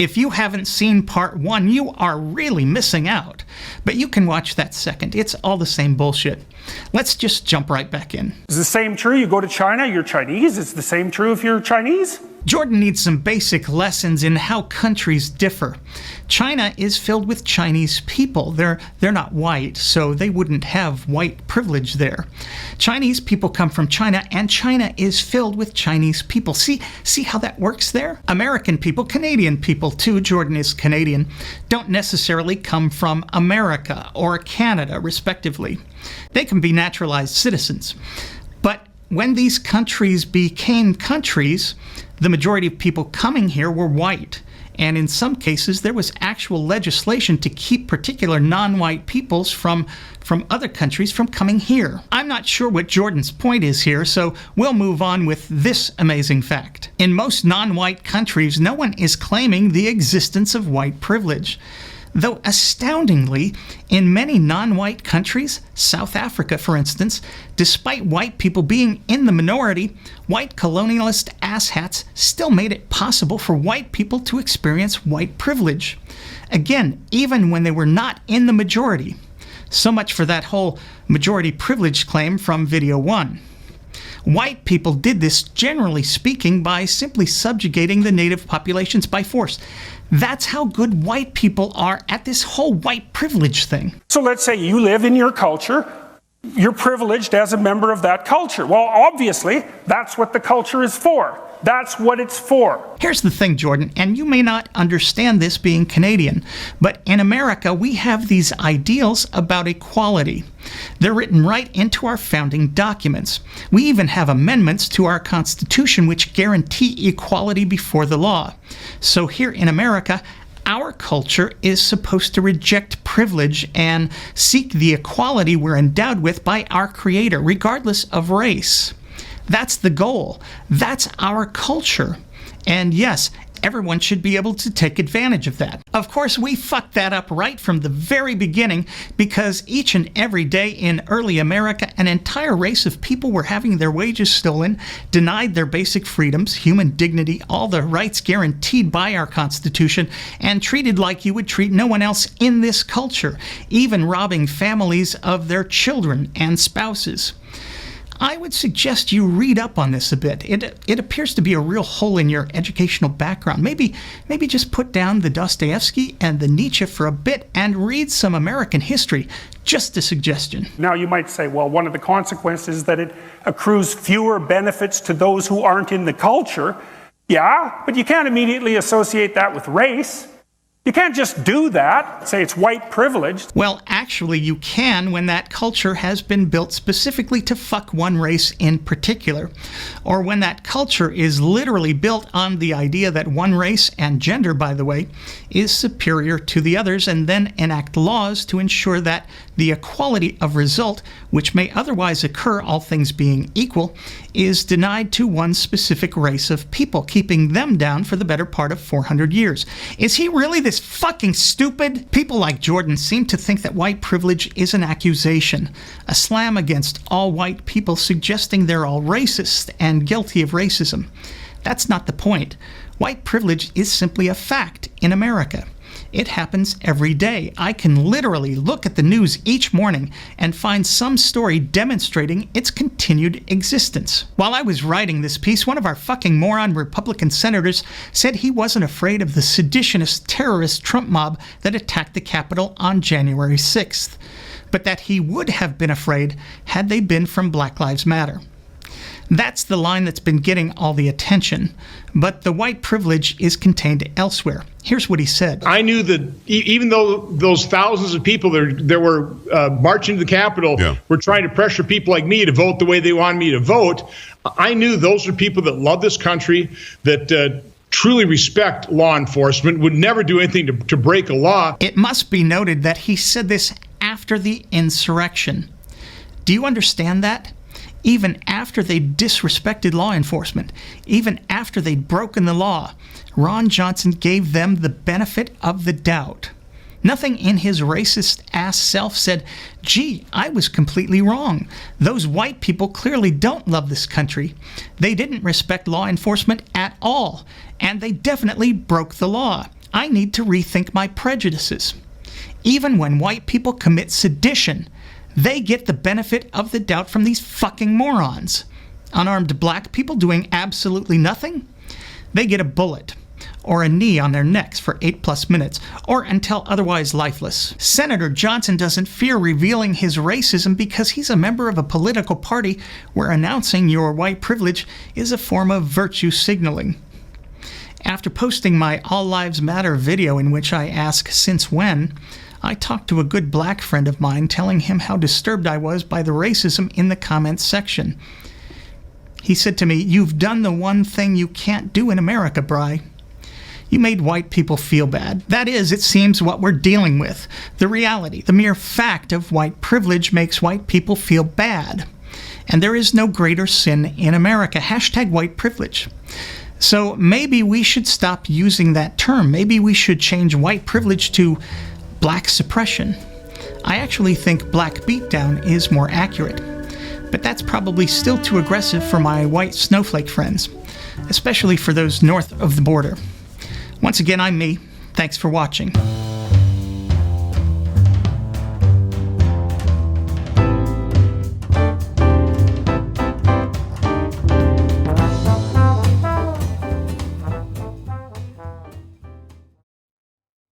If you haven't seen part 1, you are really missing out. But you can watch that second. It's all the same bullshit. Let's just jump right back in. Is the same true? You go to China, you're Chinese. Is the same true if you're Chinese? Jordan needs some basic lessons in how countries differ. China is filled with Chinese people. They're not white, so they wouldn't have white privilege there. Chinese people come from China, and China is filled with Chinese people. See how that works there? American people, Canadian people too, Jordan is Canadian, don't necessarily come from America or Canada, respectively. They can be naturalized citizens. But when these countries became countries, the majority of people coming here were white. And in some cases, there was actual legislation to keep particular non-white peoples from other countries from coming here. I'm not sure what Jordan's point is here, so we'll move on with this amazing fact. In most non-white countries, no one is claiming the existence of white privilege. Though astoundingly, in many non-white countries, South Africa for instance, despite white people being in the minority, white colonialist asshats still made it possible for white people to experience white privilege. Again, even when they were not in the majority. So much for that whole majority privilege claim from video 1. White people did this, generally speaking, by simply subjugating the native populations by force. That's how good white people are at this whole white privilege thing. So let's say you live in your culture. You're privileged as a member of that culture. Well, obviously, that's what the culture is for. That's what it's for. Here's the thing, Jordan, and you may not understand this being Canadian, but in America, we have these ideals about equality. They're written right into our founding documents. We even have amendments to our Constitution which guarantee equality before the law. So here in America, our culture is supposed to reject privilege and seek the equality we're endowed with by our Creator, regardless of race. That's the goal. That's our culture. And yes, everyone should be able to take advantage of that. Of course, we fucked that up right from the very beginning because each and every day in early America, an entire race of people were having their wages stolen, denied their basic freedoms, human dignity, all the rights guaranteed by our Constitution, and treated like you would treat no one else in this culture, even robbing families of their children and spouses. I would suggest you read up on this a bit. It appears to be a real hole in your educational background. Maybe just put down the Dostoevsky and the Nietzsche for a bit and read some American history. Just a suggestion. Now you might say, well, one of the consequences is that it accrues fewer benefits to those who aren't in the culture. Yeah, but you can't immediately associate that with race. You can't just do that, say it's white privilege. Well, actually you can when that culture has been built specifically to fuck one race in particular. Or when that culture is literally built on the idea that one race, and gender by the way, is superior to the others, and then enact laws to ensure that the equality of result, which may otherwise occur all things being equal, is denied to one specific race of people, keeping them down for the better part of 400 years. Is he really this fucking stupid? People like Jordan seem to think that white privilege is an accusation, a slam against all white people, suggesting they're all racist and guilty of racism. That's not the point. White privilege is simply a fact in America. It happens every day. I can literally look at the news each morning and find some story demonstrating its continued existence. While I was writing this piece, one of our fucking moron Republican senators said he wasn't afraid of the seditionist terrorist Trump mob that attacked the Capitol on January 6th, but that he would have been afraid had they been from Black Lives Matter. That's the line that's been getting all the attention, but the white privilege is contained elsewhere. Here's what he said. I knew that even though those thousands of people that were marching to the Capitol were trying to pressure people like me to vote the way they wanted me to vote, I knew those are people that love this country, that truly respect law enforcement, would never do anything to break a law. It must be noted that he said this after the insurrection. Do you understand that? Even after they disrespected law enforcement, even after they'd broken the law, Ron Johnson gave them the benefit of the doubt. Nothing in his racist-ass self said, gee, I was completely wrong. Those white people clearly don't love this country. They didn't respect law enforcement at all, and they definitely broke the law. I need to rethink my prejudices. Even when white people commit sedition, they get the benefit of the doubt from these fucking morons. Unarmed black people doing absolutely nothing? They get a bullet or a knee on their necks for 8+ minutes, or until otherwise lifeless. Senator Johnson doesn't fear revealing his racism because he's a member of a political party where announcing your white privilege is a form of virtue signaling. After posting my All Lives Matter video in which I ask since when, I talked to a good black friend of mine telling him how disturbed I was by the racism in the comments section. He said to me, "You've done the one thing you can't do in America, Bri. You made white people feel bad." That is, it seems, what we're dealing with. The reality, the mere fact of white privilege makes white people feel bad. And there is no greater sin in America. Hashtag white privilege. So maybe we should stop using that term. Maybe we should change white privilege to black suppression. I actually think black beatdown is more accurate. But that's probably still too aggressive for my white snowflake friends, especially for those north of the border. Once again, I'm me. Thanks for watching.